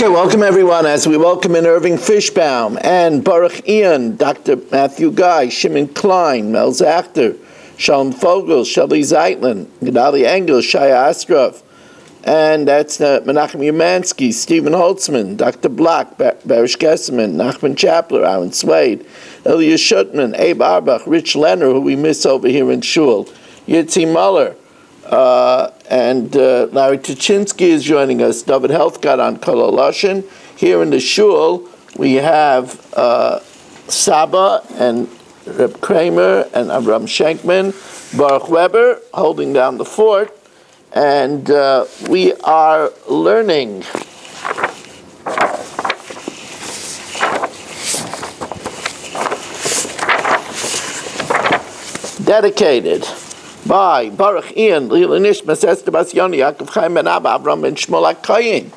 Okay, welcome everyone as we welcome in Irving Fishbaum and Baruch Ian, Dr. Matthew Guy, Shimon Klein, Mel Zachter, Shalom Fogel, Shelley Zeitlin, Gedali Engel, Shaya Astrov, and that's Menachem Umansky, Stephen Holtzman, Dr. Block, Barish Gesselman, Nachman Chapler, Aaron Swade, Ilya Shutman, Abe Arbach, Rich Lenner, who we miss over here in Shul, Yitzi Muller, and Larry Tuchinski is joining us. David Healthcott on Kol Lashon. Here in the Shul, we have Saba and Reb Kramer and Avram Schenkman, Baruch Weber holding down the fort, and we are learning dedicated by Baruch Ian, Lila Nishmas, Esther Bas Yoni, Yaakov Chaim Ben Abba, Avram Ben Shmuel HaKayin,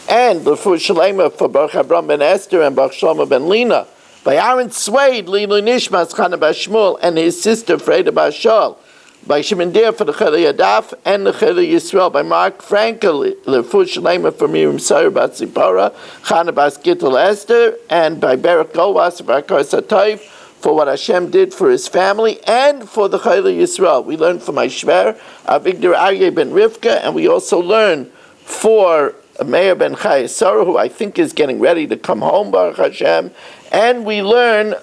and L'fu Shalema for Baruch Avram Ben Esther and Baruch Shlomo Ben Lina, by Aaron Swade, Lila Nishmas, Chana Bas Shmuel, and his sister Freda Bas Shol, by Shimon Deer for the Kiddushin Daf and the Kiddushin Yisrael, by Mark Frankel, L'fu Shalema for Miriam Sayer Bas Zipporah, Chana Bas Gittel Esther, and by Baruch Golwas, by Akar Satayv, for what Hashem did for his family and for the Kiddushin Yisrael. We learned from Aishver, Avigdor Aryeh ben Rivka, and we also learned for Meir ben Chayesara, who I think is getting ready to come home, Baruch Hashem, and we learn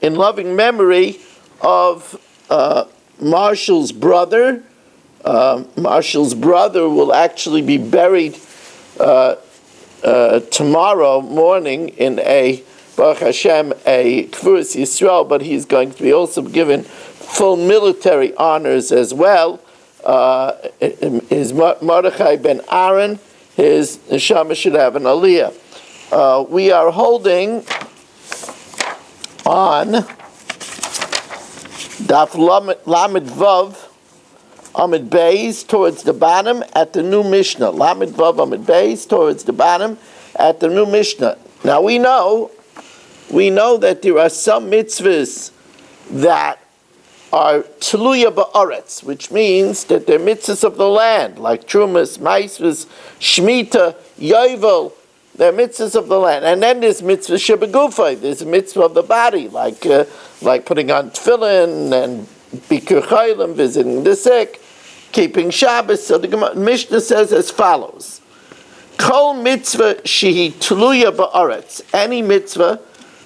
in loving memory of Marshall's brother. Marshall's brother will actually be buried tomorrow morning in a Baruch Hashem, a Kvuras Yisrael, but he's going to be also given full military honors as well. His Mordechai ben Aaron, his neshama should have an aliyah. We are holding on Daf Lamed Vav Amid Beis towards the bottom at the new Mishnah. Lamed Vav Amid Beis towards the bottom at the new Mishnah. Now we know that there are some mitzvahs that are tluya ba'aretz, which means that they're mitzvahs of the land, like trumas, maisvahs, shmita, yovel. They're mitzvahs of the land. And then there's mitzvah shebegufay. There's a mitzvah of the body, like putting on tefillin and bikur chaylim, visiting the sick, keeping Shabbos. So the Mishnah says as follows: Kol mitzvah shehi tluya ba'aretz. Any mitzvah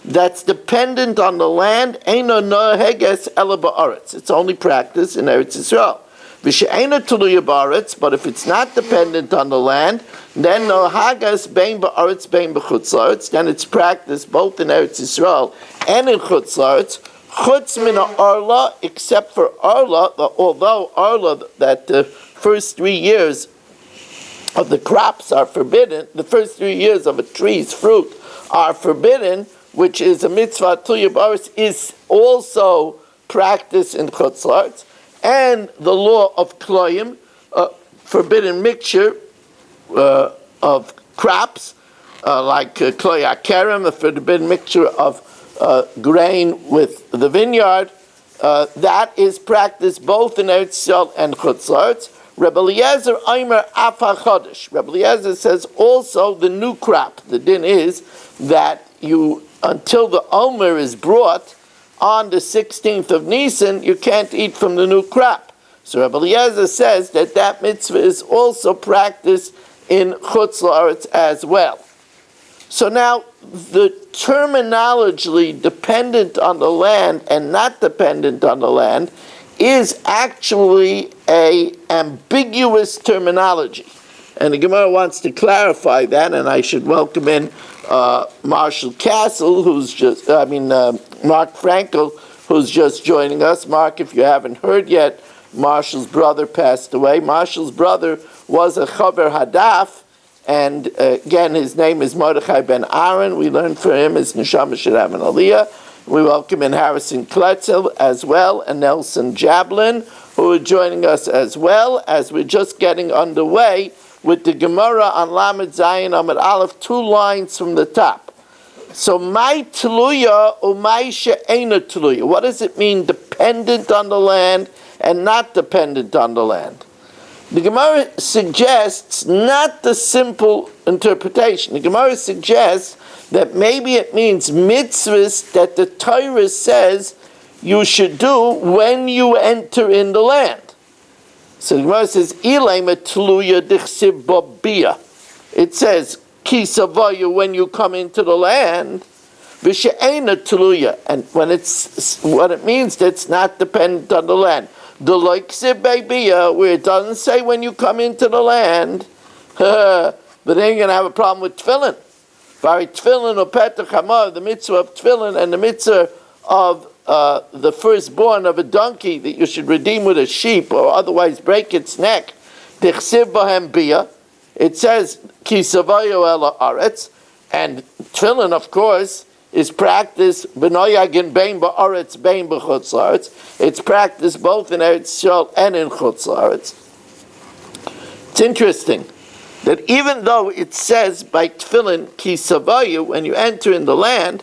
that's dependent on the land, eino noheges ela ba'aretz. It's only practice in Eretz Yisrael. V'she'eino tuluya ba'aretz, but if it's not dependent on the land, then nohagas bein ba'aretz bein b'chutz la'aretz, then it's practice both in Eretz Yisrael and in chutz la'aretz, chutz min ha'arla, except for arla, although arla, that the first 3 years of the crops are forbidden, the first 3 years of a tree's fruit are forbidden, which is a mitzvah tluya ba'aretz, is also practice in chutz la'aretz, and the law of kloyim, forbidden mixture of crops, like kloy akerem, a forbidden mixture of grain with the vineyard, that is practiced both in Eretz Yisrael and chutz la'aretz. Rebbe Eliezer Aimer Afa Chodesh. Rebbe Eliezer says also the new crop. The din is that until the Omer is brought on the 16th of Nisan, you can't eat from the new crop. So Rebbe Eliezer says that mitzvah is also practiced in chutz la'aretz as well. So now, the terminology dependent on the land and not dependent on the land is actually a ambiguous terminology. And the Gemara wants to clarify that, and I should welcome in Marshall Castle, Mark Frankel, who's just joining us. Mark, if you haven't heard yet, Marshall's brother passed away. Marshall's brother was a Chaver Hadaf, and again, his name is Mordechai ben Aaron. We learned from him his neshama should have an aliyah. We welcome in Harrison Kletzel as well, and Nelson Jablin, who are joining us as well, as we're just getting underway with the Gemara on Lamed Zayin Amud Aleph, 2 lines from the top. So, my tluya or my she'ena tluya. What does it mean, dependent on the land and not dependent on the land? The Gemara suggests not the simple interpretation. The Gemara suggests that maybe it means mitzvahs that the Torah says you should do when you enter in the land. So the Gemara says, Ilema tluya dichsiv babia. It says, Ki savayu, when you come into the land, v'she'ena tluya. And when it's, what it means, that's not dependent on the land. The like babia, where it doesn't say when you come into the land, but then you're going to have a problem with tefillin. Vari tefillin or petach hamav, the mitzvah of tefillin and the mitzvah of the firstborn of a donkey that you should redeem with a sheep or otherwise break its neck. Dichsiv bahem bia. It says ki savayo ela aretz, and tefillin, of course, is practiced b'noyagin bein ba'aretz bein b'chutz la'aretz. It's practiced both in Eretz Yisrael and in chutz la'aretz. It's interesting that even though it says by tefillin ki savayu when you enter in the land,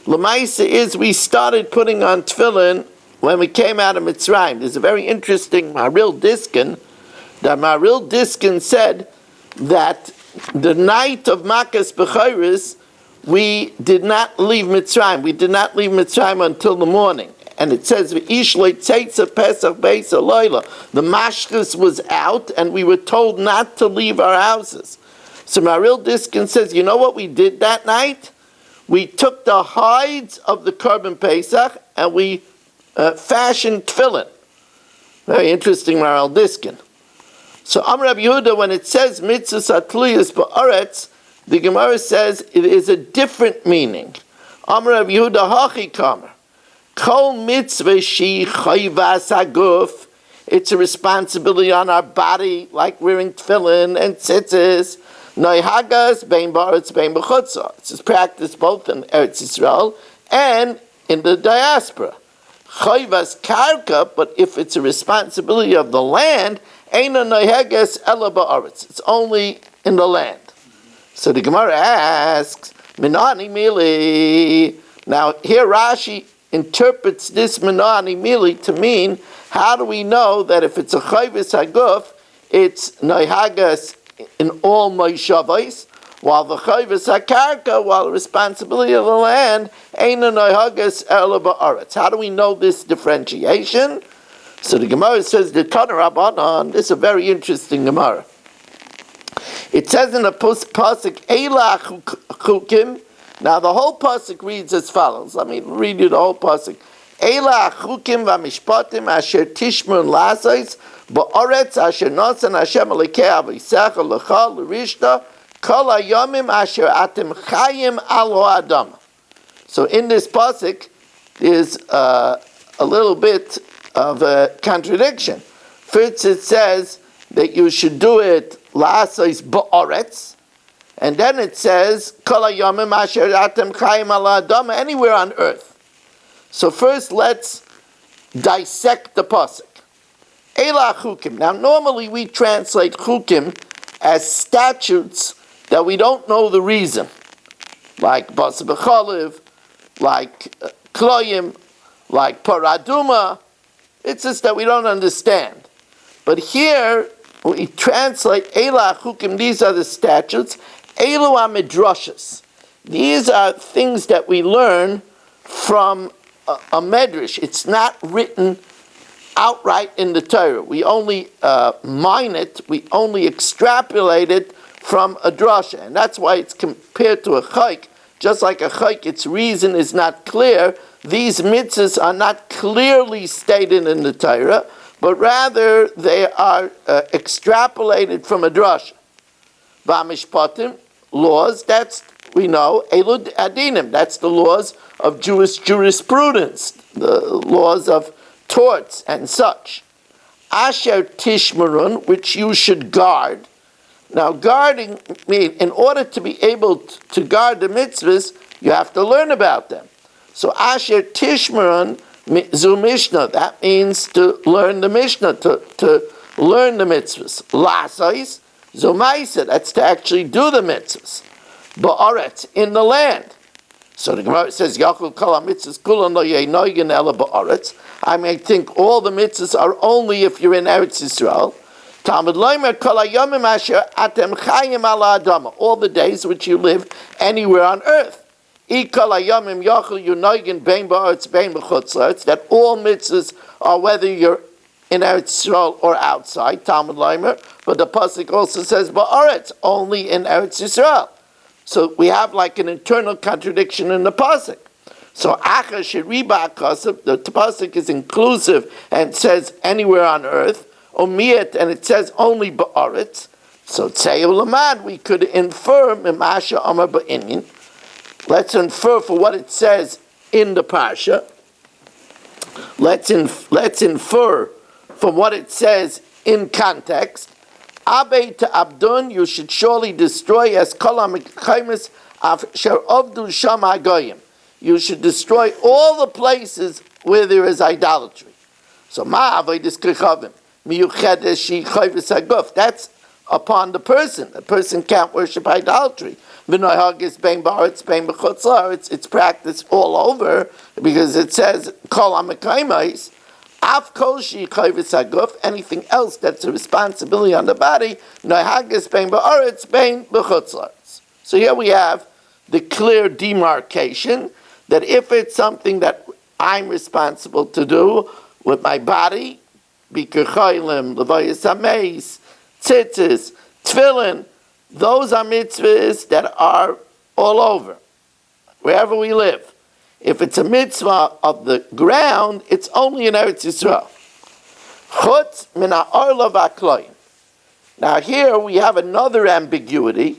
l'maisa is we started putting on tefillin when we came out of Mitzrayim. There's a very interesting Maril Diskin. That Maril Diskin said that the night of Makas B'chayris, we did not leave Mitzrayim. We did not leave Mitzrayim until the morning. And it says, the mashkas was out, and we were told not to leave our houses. So Maril Diskin says, you know what we did that night? We took the hides of the Korban Pesach, and we fashioned tefillin. Very interesting, Maril Diskin. So Amar Rabbi Yehuda, when it says mitzvahs atliyas ba'aretz, the Gemara says it is a different meaning. Amar Rabbi Yehuda hachi kamer. Kol mitzvah shi chayvas haguf. It's a responsibility on our body, like wearing tefillin and tzitzis. Noihagas bein ba'aretz bein b'chutza. It's practiced both in Eretz Yisrael and in the diaspora. Chayvas karka, but if it's a responsibility of the land, eina noihagas ela ba'aretz. It's only in the land. So the Gemara asks, Minani Mili. Now here Rashi interprets this Minani Mili to mean, how do we know that if it's a Chayvis Haguf, it's Noihagas in all Moishavais, while the Chayvis HaKarka, while the responsibility of the land, ain't a Noihagas Ela Ba'aretz. How do we know this differentiation? So the Gemara says, the Tana Rabbanan, this is a very interesting Gemara. It says in the pasuk Eila Chukim. Now the whole pasuk reads as follows. Let me read you the whole pasuk. Eila Chukim v'Mishpatim asher tishmun lasais ba'aretz asher nosan Hashem Elikei avisecha lecha l'rishta kol hayomim asher atem chayim al ha'adam. So in this pasuk is a little bit of a contradiction. First it says that you should do it la'asais ba'aretz, and then it says kol hayomim asher atem chayim al ha'adam, anywhere on earth. So first let's dissect the pasuk. Eila chukim. Now normally we translate chukim as statutes that we don't know the reason, like basa b'choliv, like kloyim, like paraduma. It's just that we don't understand. But here we translate Eila chukim. These are the statutes. Elu midrashas. These are things that we learn from a medrash. It's not written outright in the Torah. We only mine it. We only extrapolate it from a drasha, and that's why it's compared to a chayk. Just like a chayk, its reason is not clear. These mitzvahs are not clearly stated in the Torah, but rather they are extrapolated from a drasha. V'amishpatim, laws. That's, we know, elud adinim. That's the laws of Jewish jurisprudence, the laws of torts and such. Asher tishmarun, which you should guard. Now, guarding means, in order to be able to guard the mitzvahs, you have to learn about them. So Asher tishmarun zu mishnah. That means to learn the mishnah, to learn the mitzvahs. Lasais zu ma'aseh. That's to actually do the mitzvahs. Ba'aretz, in the land. So the Gemara says, Yachol kol ha-mitzvahs kulan lo yeinoigin ela ba'aretz. I may think all the mitzvahs are only if you're in Eretz Yisrael. Talmud Loimer kol hayomim asher atem chayim ala adama, all the days which you live anywhere on earth. Ikol hayomim yachol yunoigin bein ba'aretz bein b'chutz la'aretz, that all mitzvahs are whether you're in Eretz Yisrael or outside, Talmud Loimer, but the pasuk also says ba'aretz, only in Eretz Yisrael. So we have like an internal contradiction in the pasuk. So Acha Sheriba Akasab, the pasuk is inclusive and says anywhere on earth. Omiyat, and it says only ba'aretz. So Tzei Ulamad, we could infer Mimasha Amar Ba'inyin. Let's infer for what it says in the parsha. Let's infer from what it says in context. Abe to Abdun, you should surely destroy as kolam chaimis asher avdu sham hagoyim. You should destroy all the places where there is idolatry. So ma avodas kechavim miyuchedes she chayvis haguf. That's upon the person. The person can't worship idolatry. V'nohagis bein ba'aretz bein b'chutz la'aretz. It's practiced all over because it says kol ha'mekayimos. Af kol shi chayvis haguf, anything else that's a responsibility on the body, nohagis bein ba'aretz bein b'chutz la'aretz. So here we have the clear demarcation that if it's something that I'm responsible to do with my body, bikur chaylim, levayis hameis, tzitzis, tefillin, those are mitzvahs that are all over, wherever we live. If it's a mitzvah of the ground, it's only in Eretz Yisrael. Chutz min ha'orla v'akloim. Now here we have another ambiguity.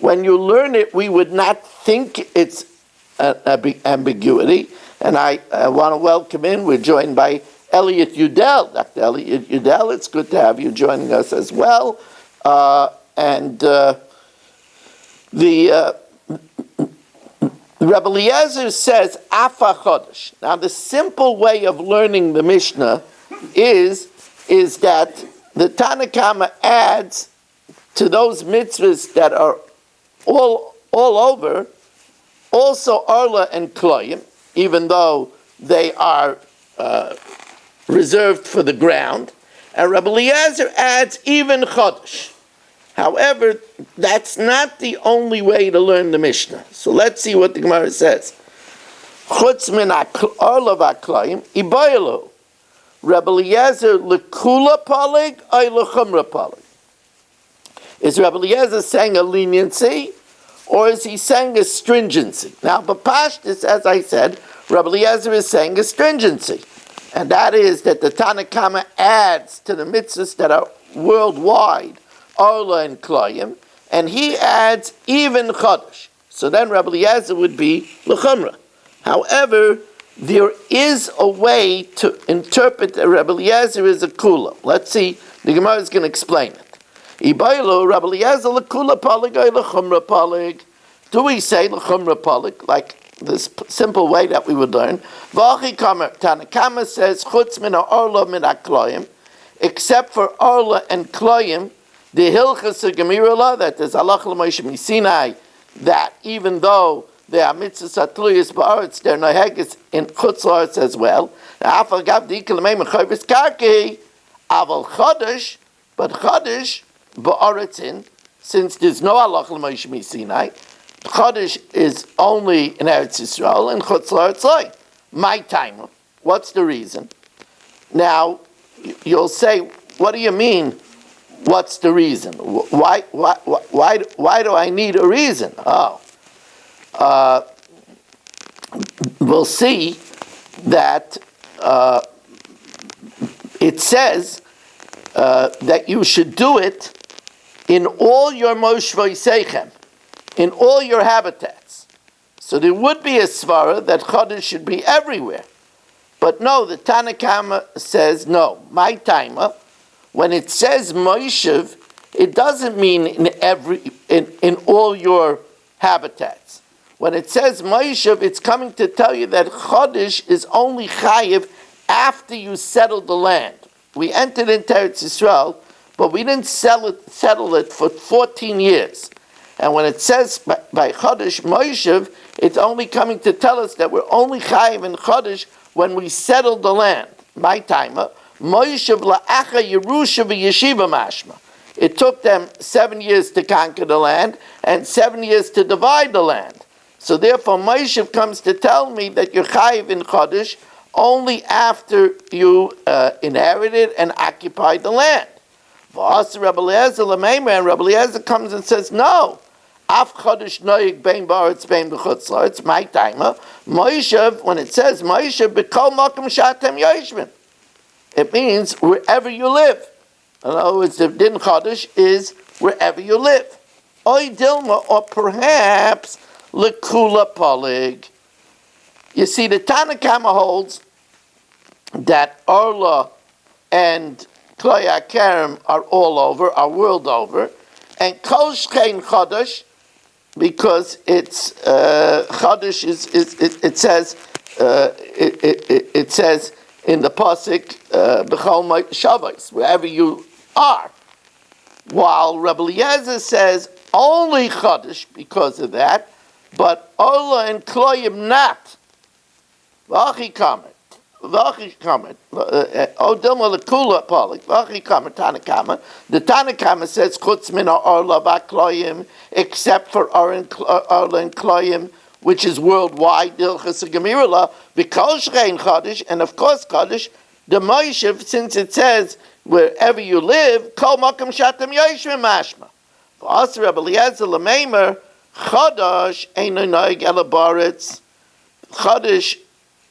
When you learn it, we would not think it's an ambiguity. And I want to welcome in, we're joined by Elliot Udell. Dr. Elliot Udell, it's good to have you joining us as well. Rebbe Eliezer says, Afa Chodesh. Now, the simple way of learning the Mishnah is that the Tanna Kama adds to those mitzvahs that are all over, also Arla and Kloyim, even though they are reserved for the ground. And Rebbe Eliezer adds even Chodesh. However, that's not the only way to learn the Mishnah. So let's see what the Gemara says. Chutz min ha'orla v'akloim ibayelu. Rebbe Eliezer lekula palig or lechumra palig? Is Rebbe Eliezer saying a leniency, or is he saying a stringency? Now, b'pashtus, as I said, Rebbe Eliezer is saying a stringency, and that is that the Tanna Kama adds to the mitzvahs that are worldwide, Arla and Kloyim, and he adds even Chodesh. So then Rebbe Eliezer would be L'chumra. However, there is a way to interpret that Rebbe Eliezer as a Kula. Let's see, the Gemara is going to explain it. Ibaylo, Rebbe Eliezer L'kula palig or L'chumra palig. Do we say L'chumra palig, like this simple way that we would learn? V'achi kamer, Tanna Kama says, Chutz min ha'orla min ha'kloyim, except for Arla and Kloyim, the Hilchas Gemirah, that there's Halach l'Moshe Misinai, that even though they are mitzvahs atluyas ba'aretz, they're nohegis in chutz la'aretz as well. Afal gav dikel mei mechayvis karkei, aval chodesh, but chodesh ba'aretzin, since there's no Halach l'Moshe Misinai, chodesh is only in Eretz Yisrael and chutz la'aretz loy. My time. What's the reason? Now you'll say, what do you mean? What's the reason? Why do I need a reason? We'll see that it says that you should do it in all your moshvei seichem, in all your habitats. So there would be a svara that chodesh should be everywhere. But no, the Tanna Kama says no. My timer. When it says Moshev, it doesn't mean in all your habitats. When it says Moshev, it's coming to tell you that Chodesh is only Chayiv after you settle the land. We entered into Eretz Yisrael, but we didn't settle it for 14 years. And when it says by Chodesh Moshev, it's only coming to tell us that we're only Chayiv in Chodesh when we settle the land. My timer. Moishev la'acha Yerusha v'yeshiva mashma. It took them 7 years to conquer the land and 7 years to divide the land. So therefore, Moishev comes to tell me that you're chayiv in Chodesh only after you inherited and occupied the land. And Rabbi Eliezer comes and says, no. Af Chodesh noyig bein ba'aretz bein b'chutz la'aretz, my timer. Moishev, when it says Moishev, b'kol makom shatem yoshvim. It means wherever you live. In other words, the din Chodesh is wherever you live. Oy dilma, or perhaps lekula polig. You see, the Tanakama holds that Orla and Kloya Kerem are all over, are world over, and Kol Shchein Chodesh, because it's Chodesh it says in the pasuk B'chol Shavos, wherever you are. While Rabbi Eliezer says only Chodesh because of that, but Orla and Kloyim not. V'achi kamet. Odilma lekula polik. V'achi kamet Tanakama. The Tanakama says chutz min Orla v'akloyim, except for Orla and Kloyim, which is worldwide. Dilchas Gemirula because Shein Chodesh, and of course Chodesh. The Moishev, since it says wherever you live, kol makom shatem yoshvim mashma. V'as Rabbi Eliezer l'meimer Chodesh eino noig ela baretz. Chodesh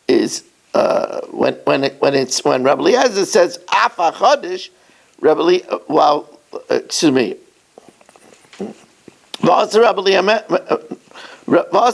is when Rabbi Eliezer says afa Chodesh, V'as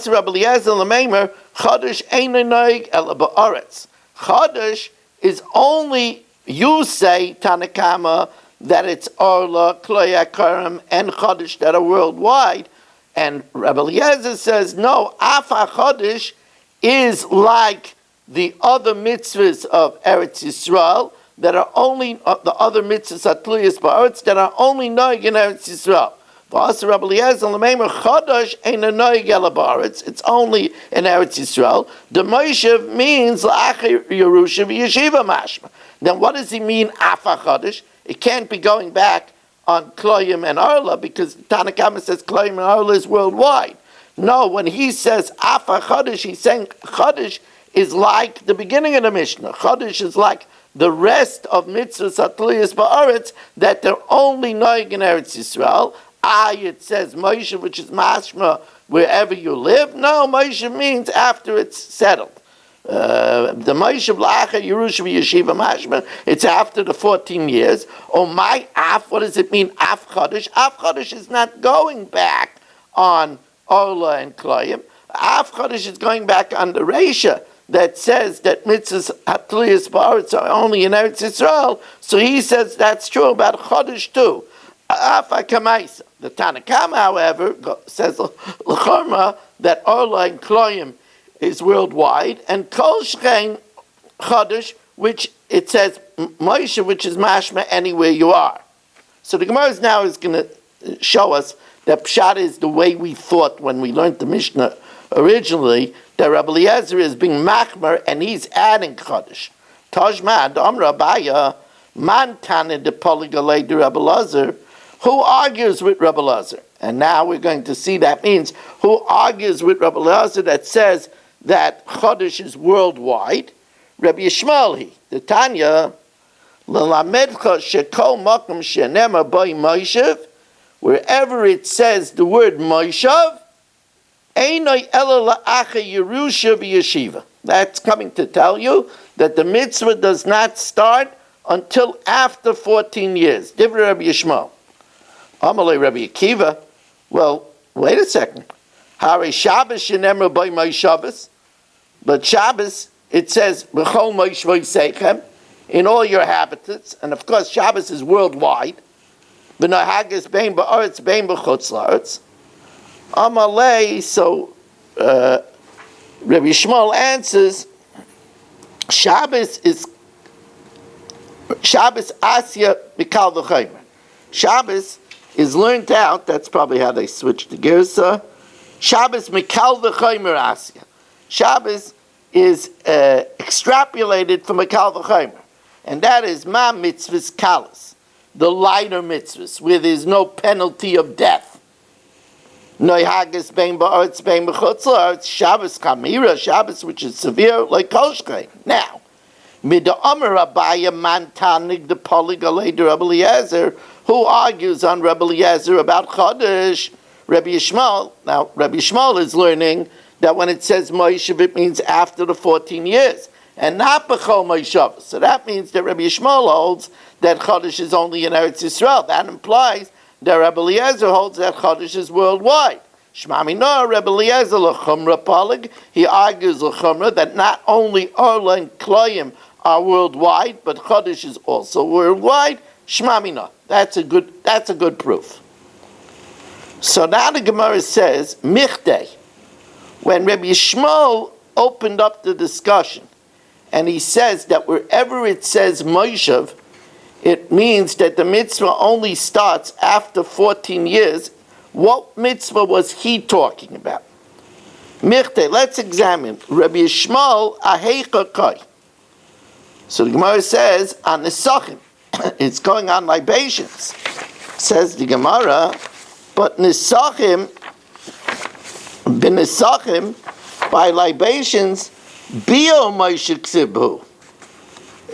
Rabbi Eliezer l'meimer Chodesh eino noig ela baretz. Chodesh is only, you say, Tanakama, that it's Orla, Kloya Karam, and Chodesh that are worldwide. And Rabbi Eliezer says, no, Afa Chodesh is like the other mitzvahs of Eretz Yisrael that are only, the other mitzvahs Atliyas Ba'aretz that are only noig in Eretz Yisrael. V'asa Rabbi Eliezer l'meimer Chodesh ein a noig ela ba'aretz. It's only in Eretz Yisrael. The Moishev means la'achar Yerusha v'yeshiva mashma. Then what does he mean afa Chodesh? It can't be going back on Kloyim and Orla because Tanakama says Kloyim and Orla is worldwide. No, when he says afa Chodesh, he's saying Chodesh is like the beginning of the Mishnah. Chodesh is like the rest of mitzvahs Atliyas Ba'aretz that they're only noig in Eretz Yisrael. It says Moshe, which is mashma, wherever you live. No, Moshe means after it's settled. The Moshe Blacha Yerusha Yeshiva mashma, it's after the 14 years. Oh my af, what does it mean? Af Chodesh. Af Chodesh is not going back on Orla and Kloyim. Af Chodesh is going back on the Reisha that says that mitzvahs Atliyas Ba'aretz are only in Eretz Yisrael. So he says that's true about Chodesh too. The Tanakama, however, says l'chorma that Orla and Kloyim is worldwide, and Kol Shchein Chodesh, which it says Moshe, which is mashma anywhere you are. So the Gemara now is going to show us that Pshat is the way we thought when we learned the Mishnah originally, that Rabbi Eliezer is being machmer and he's adding Chodesh. Tajmad Amra Baya Man Tana de Poligalei de Rabbi Eliezer. Who argues with Rabbi Eliezer? And now we're going to see that means who argues with Rabbi Eliezer that says that Chodesh is worldwide. Rabbi Yishmael, the Tanya, L'lamedcha shekol makom shenema boi Moshev, wherever it says the word Moshev, einoi ela la'acha Yerusha v'yeshiva. That's coming to tell you that the mitzvah does not start until after 14 years. Divrei Rabbi Yishmael. Amalei Rabbi Akiva. Well, wait a second. Hare Shabbos shenemra by my Shabbos, but Shabbos it says b'chol moishvoi seichem, in all your habitats, and of course Shabbos is worldwide. V'nahagas bein ba'aretz bein b'chutz la'aretz. Amalei. So Rabbi Yishmael answers, Shabbos asya mikal v'chaymer. Shabbos is learned out. That's probably how they switched the Gersa. Shabbos mikal v'chaymer asya. Shabbos is extrapolated from mikal v'chaymer. and that is ma mitzvahs kalas, the lighter mitzvahs, where there's no penalty of death. Noihagas bein ba'aretz bein b'chutz la'aretz, Shabbos chamira, Shabbos which is severe, like kol shkein. Now, Mida Omer Abaya Mantanig the Polig Alei de Rabbi Eliezer, who argues on Rabbi Eliezer about Chodesh, Rabbi Yishmael. Now, Rabbi Yishmael is learning that when it says Moshev, it means after the 14 years, and not B'chol Moshev. So that means that Rabbi Yishmael holds that Chodesh is only in Eretz Yisrael. That implies that Rabbi Eliezer holds that Chodesh is worldwide. Shmami no, Rebbe Eliezer l'chumra polig. He argues l'chumra that not only Orla and Kloyim are worldwide, but Chodesh is also worldwide. Shmami no. That's a good proof. So now the Gemara says, Michtei, when Rabbi Yishmael opened up the discussion, and he says that wherever it says Moshev, it means that the mitzvah only starts after 14 years. What mitzvah was he talking about? Michtei, let's examine. Rabbi Yishmael aheicha kai. So the Gemara says, on Nesachim, it's going on libations. Says the Gemara, but Nesachim, b'Nesachim, by libations, bio Moshe ksibhu.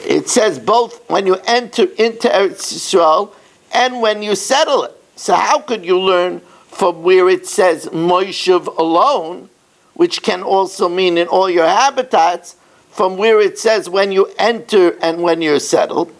It says both when you enter into Eretz Yisrael and when you settle it. So how could you learn from where it says Moshev alone, which can also mean in all your habitats, from where it says when you enter and when you're settled?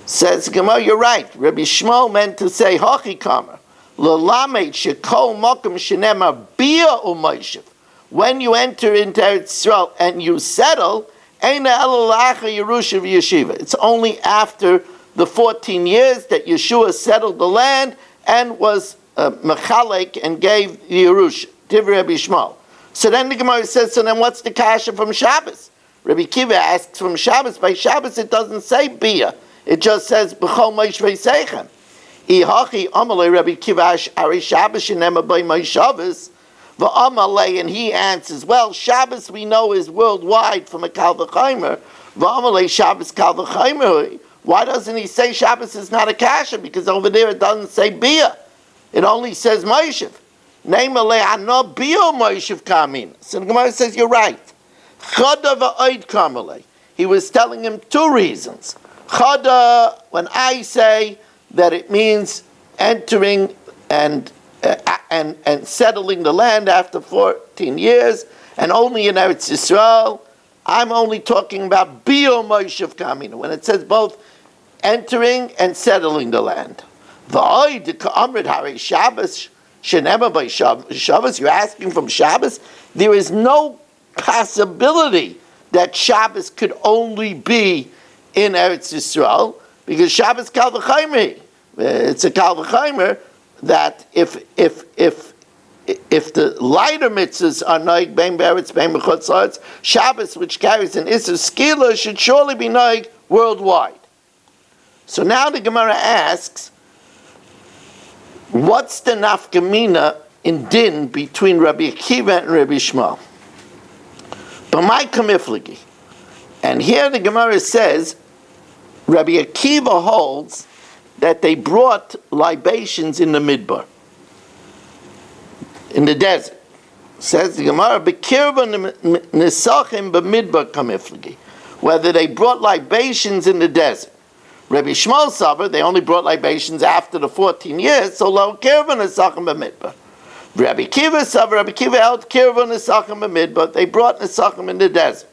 Says Gemara, you're right. Rabbi Shmuel meant to say Hachi Kamer, L'lamed shekol makom shenema bia u'Moshev. When you enter into Eretz Yisrael and you settle, Eina elalacha Yerusha v'yeshiva. It's only after the 14 years that Yeshua settled the land and was mechalek and gave the Yerusha. Divrei Rabbi Shmuel. So then the Gemara says, so then what's the kasha from Shabbos? Rabbi Kiva asks from Shabbos. By Shabbos it doesn't say bia. It just says b'chol Moshe v'seichem. Ihachi amalei Rabbi Kiva ari Shabbos shenema by my Shabbos v'amalei, and he answers, well, Shabbos we know is worldwide from a kal v'chaimer. V'amalei Shabbos kal v'chaimer. Why doesn't he say Shabbos is not a kasha? Because over there it doesn't say bia. It only says Moshev. Namelei ano bio Moshev kamin. So the Gemara says you're right. Chada v'oid kamalei. He was telling him two reasons. Chada, when I say that it means entering and settling the land after 14 years, and only in Eretz Yisrael, I'm only talking about bio Moshev kamin. When it says both entering and settling the land. V'oid ka'amrid harei Shabbos shenema by Shabbos. You're asking from Shabbos. There is no possibility that Shabbos could only be in Eretz Yisrael, because Shabbos kal v'chaimer. It's a kal v'chaimer that if the lighter mitzvahs are noig bein be'eretz bein b'chutz la'aretz, Shabbos, which carries an issur skila, should surely be noig worldwide. So now the Gemara asks, what's the nafkamina in din between Rabbi Akiva and Rabbi Shmuel? B'may kamiflagi. And here the Gemara says, Rabbi Akiva holds that they brought libations in the midbar, in the desert. Says the Gemara, B'kirva nisachim b'midbar kamiflagi. Whether they brought libations in the desert. Rabbi Shmuel Saber, they only brought libations after the 14 years, so lo kirva nisachim b'midbar. Rabbi Kiva Saber, Rabbi Kiva held kirva nisachim b'midbar. They brought nisachim in the desert.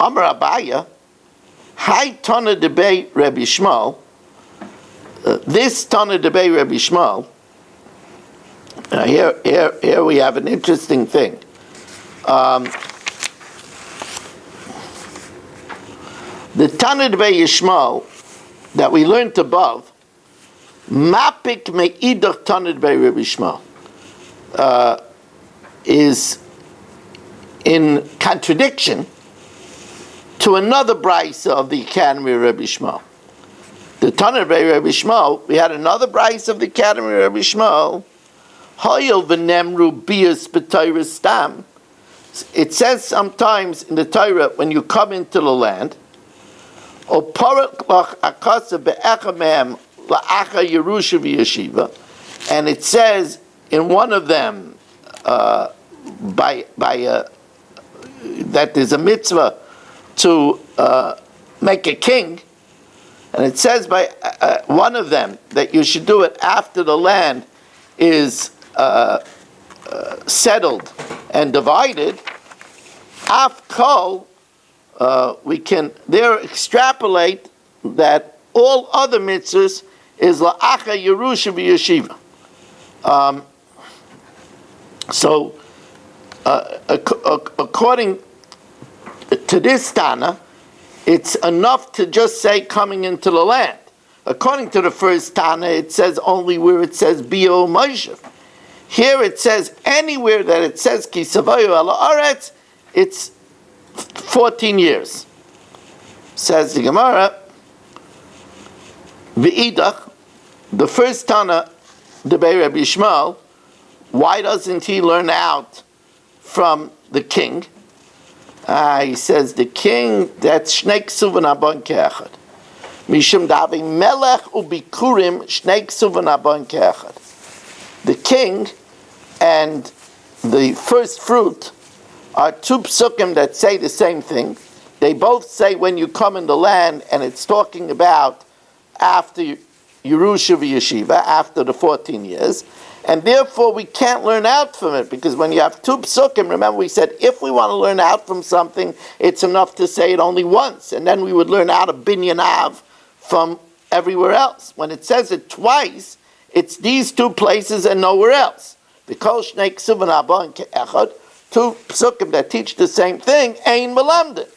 Amar Abaya, Hai Tana Debei Rabbi Shmuel. This Tana Debei Rabbi Shmuel. Here we have an interesting thing. The Tana Debei Yishmael that we learned above, Mapik Me'idach Tana Debei Rabbi Shmuel, is in contradiction to another brisa of the Academy of Rabbi Shmuel. The Tana Debei Rabbi Shmuel, we had another brisa of the Academy of Rabbi Shmuel, Hoyel v'nemru bias b'Torah stam. It says sometimes in the Torah, when you come into the land, O parak lach akasa be'echa mehem la'acha Yerusha v'yeshiva, and it says in one of them by that there's a mitzvah to make a king, and it says by one of them that you should do it after the land is settled and divided. Af kol, we can there extrapolate that all other mitzvahs is la'acha Yerusha v'yeshiva. So, according to this Tana, it's enough to just say coming into the land. According to the first Tana, it says only where it says Bio Moshe. Here it says anywhere that it says Ki Savayu ala Aretz, it's 14 years. Says the Gemara, V'idach, the first Tana, the Bei Rabbi Yishmael, why doesn't he learn out from the king? He says the king, that's Shnei Ksuv Abon Ke'echad. Mishum Davi Melech Ubikurim Shnei Ksuv Abon Ke'echad. The king and the first fruit are two psukim that say the same thing. They both say when you come in the land, and it's talking about after Yerusha v'Yeshiva, after the 14 years. And therefore, we can't learn out from it, because when you have two psukim, remember we said if we want to learn out from something, it's enough to say it only once, and then we would learn out a binyan av from everywhere else. When it says it twice, it's these two places and nowhere else. Because Shnei Ksuv Abon Ke'echad, two psukim that teach the same thing, ein melamdin.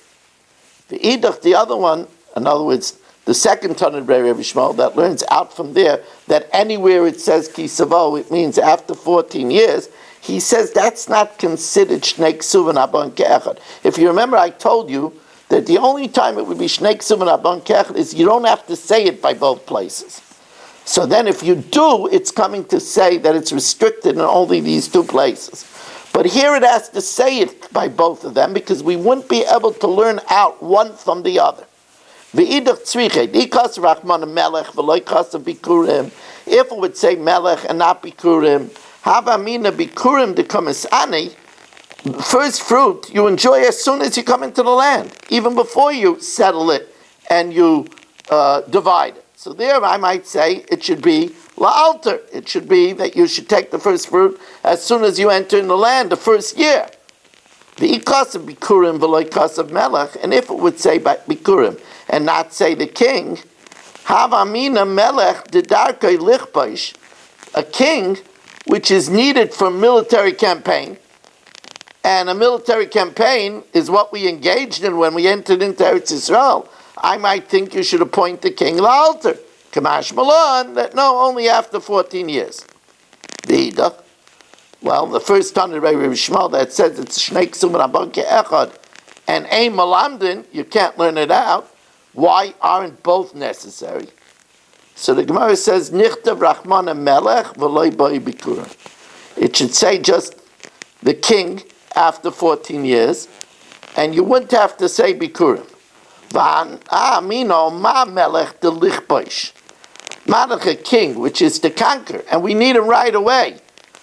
The other one, in other words, the second Tana of Rabbi Yishmael that learns out from there that anywhere it says Ki Savo, it means after 14 years. He says that's not considered Shnei Ksuv Abon Ke'echad. If you remember, I told you that the only time it would be Shnei Ksuv Abon Ke'echad is you don't have to say it by both places. So then if you do, it's coming to say that it's restricted in only these two places. But here it has to say it by both of them, because we wouldn't be able to learn out one from the other. If it would say melech and not bikurim, havamina bikurim de kamisani, first fruit you enjoy as soon as you come into the land, even before you settle it and you divide it. So there I might say it should be la'alter. It should be that you should take the first fruit as soon as you enter in the land, the first year. The ikas of bikurim v'lo ikas of melech, and if it would say bikurim and not say the king, havamina melech dedarkei lichbaish, a king which is needed for military campaign, and a military campaign is what we engaged in when we entered into Eretz Yisrael. I might think you should appoint the king la'alter. Kamash Malon, that no, only after 14 years. Well, the first Tana of Rabbi Yishmael that says it's Shnei Ksuv Abon Ke'echad and ein melamdin, you can't learn it out. Why aren't both necessary? So the Gemara says, Nichtav Rachmana Melech v'loi boi bikurim. It should say just the king after 14 years, and you wouldn't have to say bikurim. Mino ma melech de lichbaish. Malach, a king, which is to conquer, and we need him right away.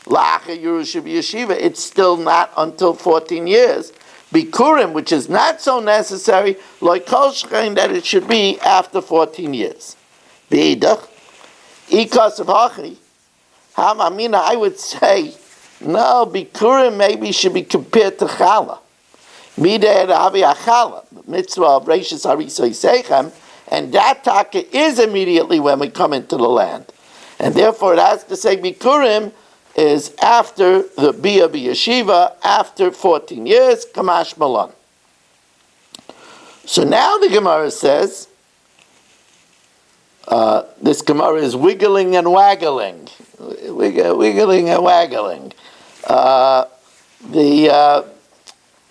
La'acha Yerusha v'Yeshiva, it's still not until 14 years. Bikurim, which is not so necessary, like kol shchein, that it should be after 14 years. B'idach, ikas of hachi, hamamina, I would say, no, bikurim maybe should be compared to chala. Mideh havi achala, mitzvah of reishis harisa yisechem, and that taka is immediately when we come into the land. And therefore it has to say bikurim is after the Bia B'Yeshiva, after 14 years, Kamash Malon. So now the Gemara says, this Gemara is wiggling and waggling. Wiggling and waggling.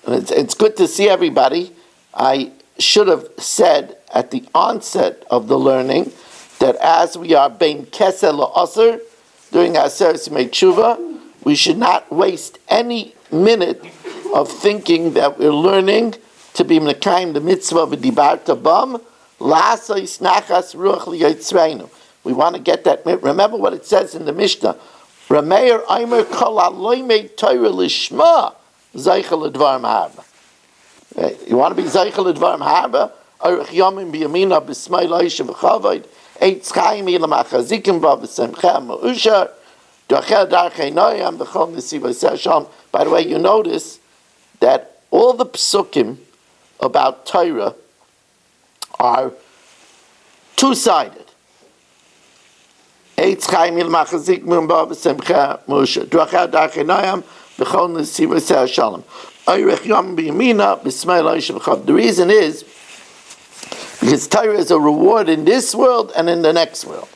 It's good to see everybody. I should have said at the onset of the learning that as we are bein kesel la'aser, during our service Yemei Tshuva, we should not waste any minute of thinking that we're learning to be mekayim the mitzvah of dibarta bam La'asais nachas ruach liyitzreinu. We want to get that. Remember what it says in the Mishnah. Rameir Aimer kol aloymei Torah lishma zeichel advarim harba. You want to be zeichel advarim harba? Arich yomim biyamina b'smai loisha v'chavod. Eitz chaim ilam achazikim va v'semcha ma'ushar. Docher darchei noyam v'chol nesiva shalom. By the way, you notice that all the psukim about Torah are two-sided. Eitz chaim ilam achazikim va v'semcha ma'ushar. Docher darchei noyam v'chol nesiva shalom. Arich yomim biyamina b'smai loisha v'chavod. The reason is because Torah is a reward in this world and in the next world.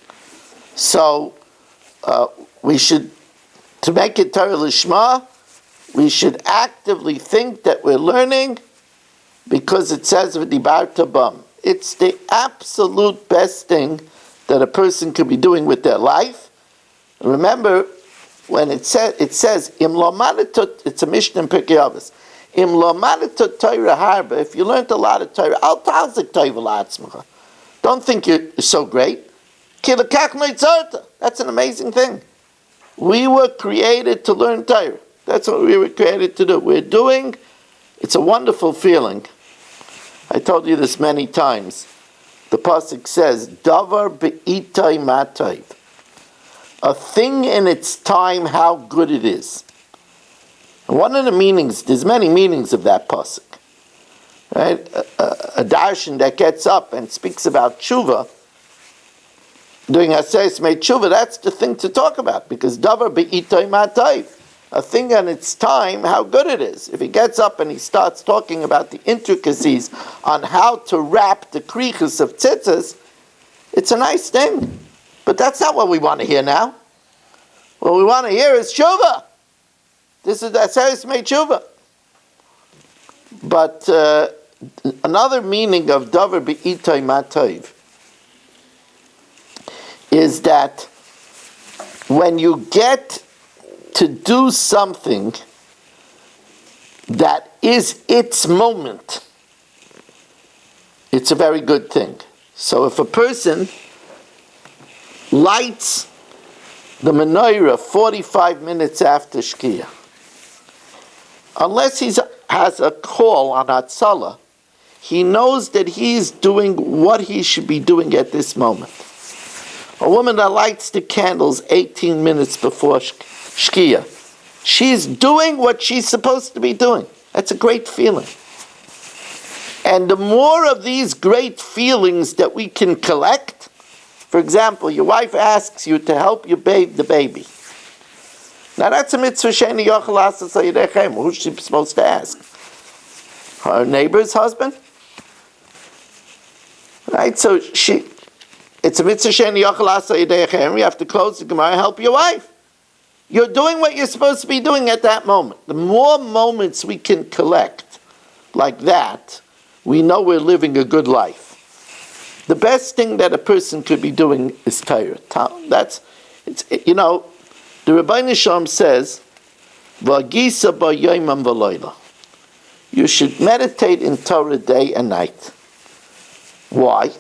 So we should, to make it Torah Lishma, we should actively think that we're learning because it says V'dibarta bam. It's the absolute best thing that a person could be doing with their life. Remember, when it says Im lo manitut, it's a Mishnah in Pirkei Avos. Im lo manitut Torah harba. If you learned a lot of Torah, al tazik Torah la'atzmecha. Don't think you're so great. Ki lekach noitzarta. That's an amazing thing. We were created to learn Torah. That's what we were created to do. We're doing. It's a wonderful feeling. I told you this many times. The pasuk says, "Davar be'itai matayv." A thing in its time, how good it is. And one of the meanings, there's many meanings of that pasuk. Right? A darshan that gets up and speaks about tshuva, doing Aseres Mei Tshuva, that's the thing to talk about, because davar be'itay matayv, a thing in its time, how good it is. If he gets up and he starts talking about the intricacies on how to wrap the krichus of tzitzis, it's a nice thing. But that's not what we want to hear now. What we want to hear is tshuva. This is Aseres Mei Tshuva. But another meaning of davar be'itay matayv is that when you get to do something that is its moment, it's a very good thing. So if a person lights the menorah 45 minutes after Shkia, unless he has a call on Hatzalah, he knows that he's doing what he should be doing at this moment. A woman that lights the candles 18 minutes before Shkia, she's doing what she's supposed to be doing. That's a great feeling. And the more of these great feelings that we can collect, for example, your wife asks you to help you bathe the baby. Now that's a mitzvah she'eni yochel asas hayidechem. Who's she supposed to ask? Her neighbor's husband? Right, so it's a mitzvah she'eni yochel asas hayidechem. You have to close the Gemara, help your wife. You're doing what you're supposed to be doing at that moment. The more moments we can collect like that, we know we're living a good life. The best thing that a person could be doing is Torah. The Rebbeinu Shalom says, "V'agisa b'yoyim v'loyla." You should meditate in Torah day and night. Why?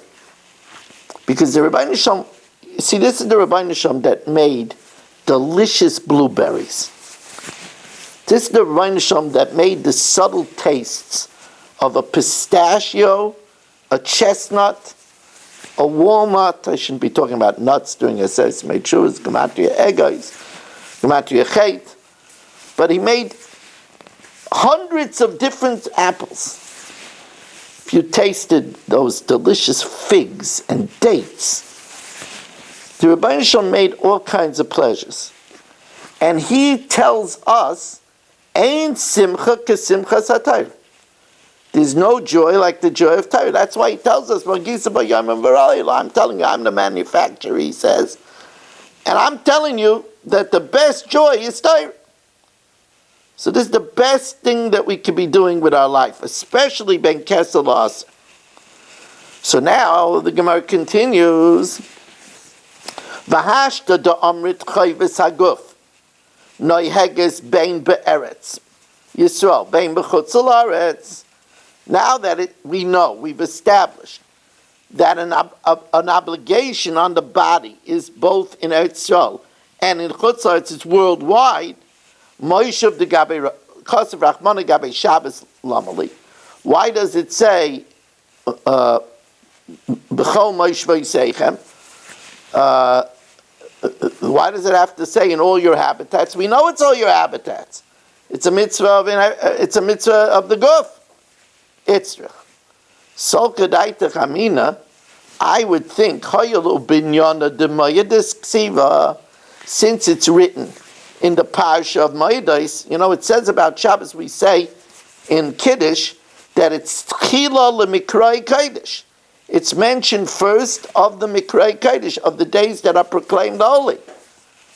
Because the Rebbeinu Shalom, see, this is the Rebbeinu Shalom that made delicious blueberries. This is the Rebbeinu Shalom that made the subtle tastes of a pistachio, a chestnut, a walnut. I shouldn't be talking about nuts during Aseres Mei Tshuva, gematria egos, gematria chet. But he made hundreds of different apples. If you tasted those delicious figs and dates, the Rebbeinu Shalom made all kinds of pleasures. And he tells us, Ein simcha kesimchas hatayr. There's no joy like the joy of Torah. That's why he tells us, I'm telling you, I'm the manufacturer, he says. And I'm telling you that the best joy is Torah. So this is the best thing that we could be doing with our life, especially Ben Kesel La'aser. So now the Gemara continues, V'hashta da'amrit chayves haguf, noiheges bein be'eretz, Yisrael, bein b'chutz ha'aretz. Now that we know, we've established that an obligation on the body is both in Eretz Yisrael and in Chutz La'aretz, it's worldwide. Moishav de Gabe Kosev Rachmana Gabe Shabbos Lamali. Why does it say B'chol Moishvei Seichem? Why does it have to say in all your habitats? We know it's all your habitats. It's a mitzvah of the guf. Itzrich. Solka daita chamina. I would think hoyalu binyana de mayadis ksiva, since it's written in the parsha of Mayadis. You know, it says about Shabbos. We say in Kiddush that it's tchila lemikrai kodesh. It's mentioned first of the Mikrai Kodesh, of the days that are proclaimed holy.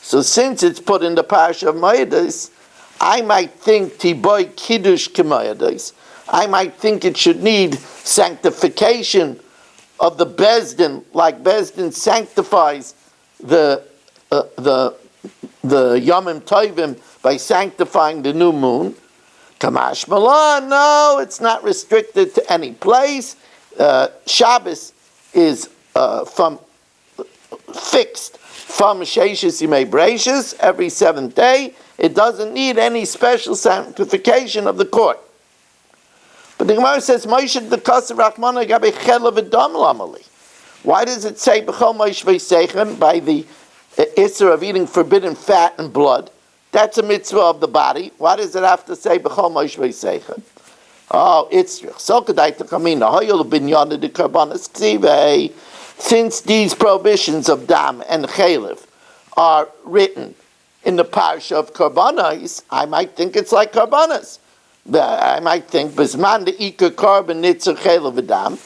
So since it's put in the Parsha of Mayadis, I might think Tiboy Kiddush K'Mayadis. I might think it should need sanctification of the Bezdin, like Bezdin sanctifies the Yomim Tovim by sanctifying the new moon. Kamash Malan, no, it's not restricted to any place. Shabbos is fixed from Sheishis Yimei Breishis every seventh day. It doesn't need any special sanctification of the court. But the Gemara says, Moshe the Kosev Rachmana Gabe Chelav Edom Lamali. Why does it say B'chol Moshe Ve'Seichem by the Isser of eating forbidden fat and blood? That's a mitzvah of the body. Why does it have to say B'chol Moshe Ve'Seichem? Oh, Itzrich. So Kedaita Kamina Hoyol Binyana de Karbanas Ksive. Since these prohibitions of Dam and Chelev are written in the parsha of Karbanas, I might think it's like Karbanas. I might think Bisman de Ika Karban Nitzer Chelev Dam.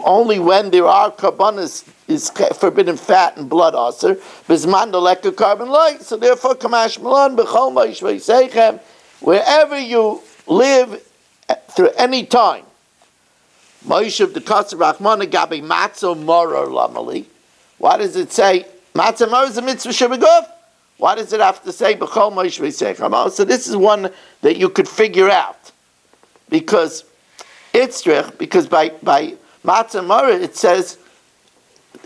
Only when there are Karbanas is forbidden fat and blood aser. Bisman de Leka Karban light. So therefore, Kamash Malan B'chol Moshe Ve'Seichem, wherever you live through any time. Moshe of the Kosev Rachmana Gabi Matzah Moror Lamali. Why does it say Matzah Moror is a mitzvah shebeguf? Why does it have to say B'chol Moshe Ve'Seichem? So this is one that you could figure out, because Itzrich, because by Matzah Moror it says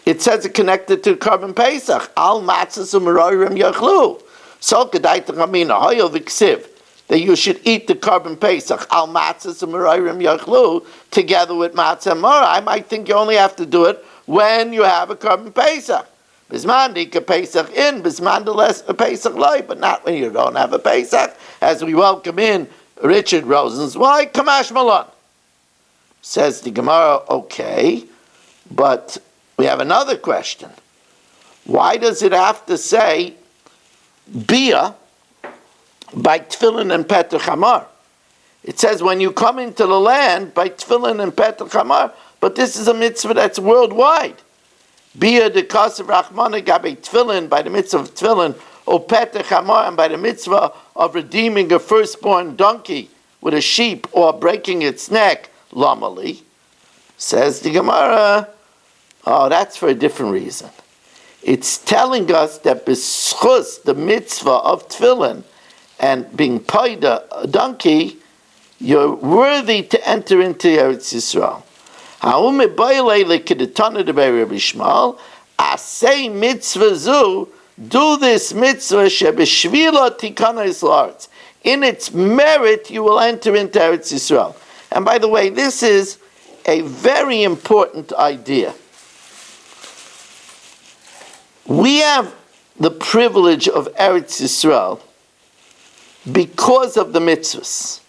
it connected to Carbon Pesach. Al Matzah Sumerorim Yachlu. So Kedaita Chamina Hoyel V'Ksiv, that you should eat the Carbon Pesach, al matzah u'merayrim yachlu, together with matzah and maror. I might think you only have to do it when you have a Carbon Pesach. Bisman dika Pesach in, bisman less a Pesach light, but not when you don't have a Pesach. As we welcome in Richard Rosenzweig, Kamash Malan. Says the Gemara, okay, but we have another question. Why does it have to say bia by tefillin and petach hamar? It says when you come into the land by tefillin and petach hamar, but this is a mitzvah that's worldwide. Bia de Kosev Rachmana Gabe tefillin, by the mitzvah of tefillin, or petach hamar, and by the mitzvah of redeeming a firstborn donkey with a sheep or breaking its neck, lamali. Says the Gemara, oh, that's for a different reason. It's telling us that b'schus, the mitzvah of tefillin, and being paid a donkey, you're worthy to enter into Eretz Yisrael. Asay mitzvah zu, do this mitzvah shebeshvila tikanos la'aretz. In its merit, you will enter into Eretz Yisrael. And by the way, this is a very important idea. We have the privilege of Eretz Yisrael because of the mitzvahs.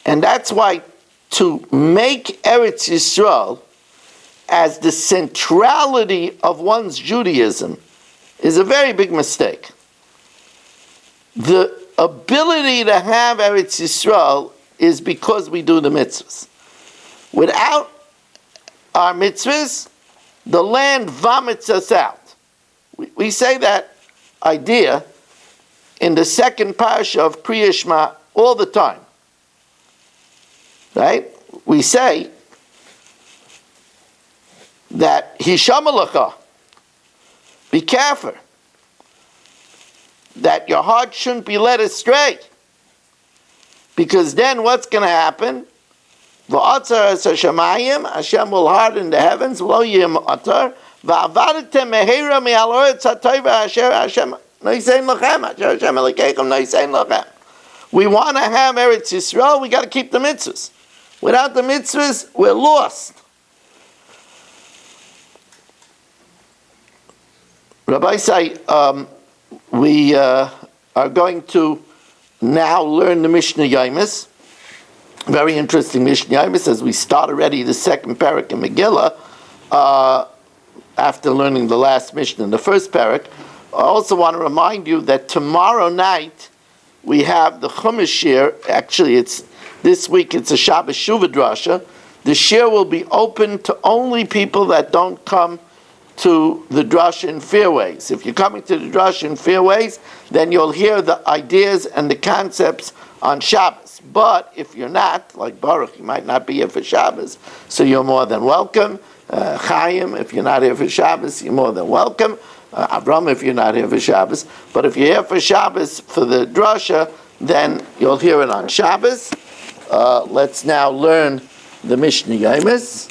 And that's why to make Eretz Yisrael as the centrality of one's Judaism is a very big mistake. The ability to have Eretz Yisrael is because we do the mitzvahs. Without our mitzvahs, the land vomits us out. We say that idea in the second parsha of Pri Yishma all the time. Right? We say that Hishamalacha, be careful, that your heart shouldn't be led astray. Because then what's going to happen? V'atzar es hashamayim, Hashem will harden the heavens, v'lo yim atar, v'avadtem mehera me'al oretz ha'toiva asher Hashem noisein lachem, asher Hashem elikeikum noisein lachem. We want to have Eretz Yisrael, we got to keep the mitzvahs. Without the mitzvahs, we're lost. Rabbi say, we are going to now learn the Mishnah Yomis. Very interesting Mishnah Yomis as we start already the second parak in Megillah, after learning the last Mishnah in the first parak. I also want to remind you that tomorrow night we have the Chumash Shir. Actually, this week it's a Shabbos Shuvah Drasha. The Shir will be open to only people that don't come to the Drasha in Fairways. If you're coming to the Drasha in Fairways, then you'll hear the ideas and the concepts on Shabbos. But if you're not, like Baruch, you might not be here for Shabbos, so you're more than welcome. Chaim, if you're not here for Shabbos, you're more than welcome. Avram, if you're not here for Shabbos. But if you're here for Shabbos, for the Drasha, then you'll hear it on Shabbos. Let's now learn the Mishnah Yomis.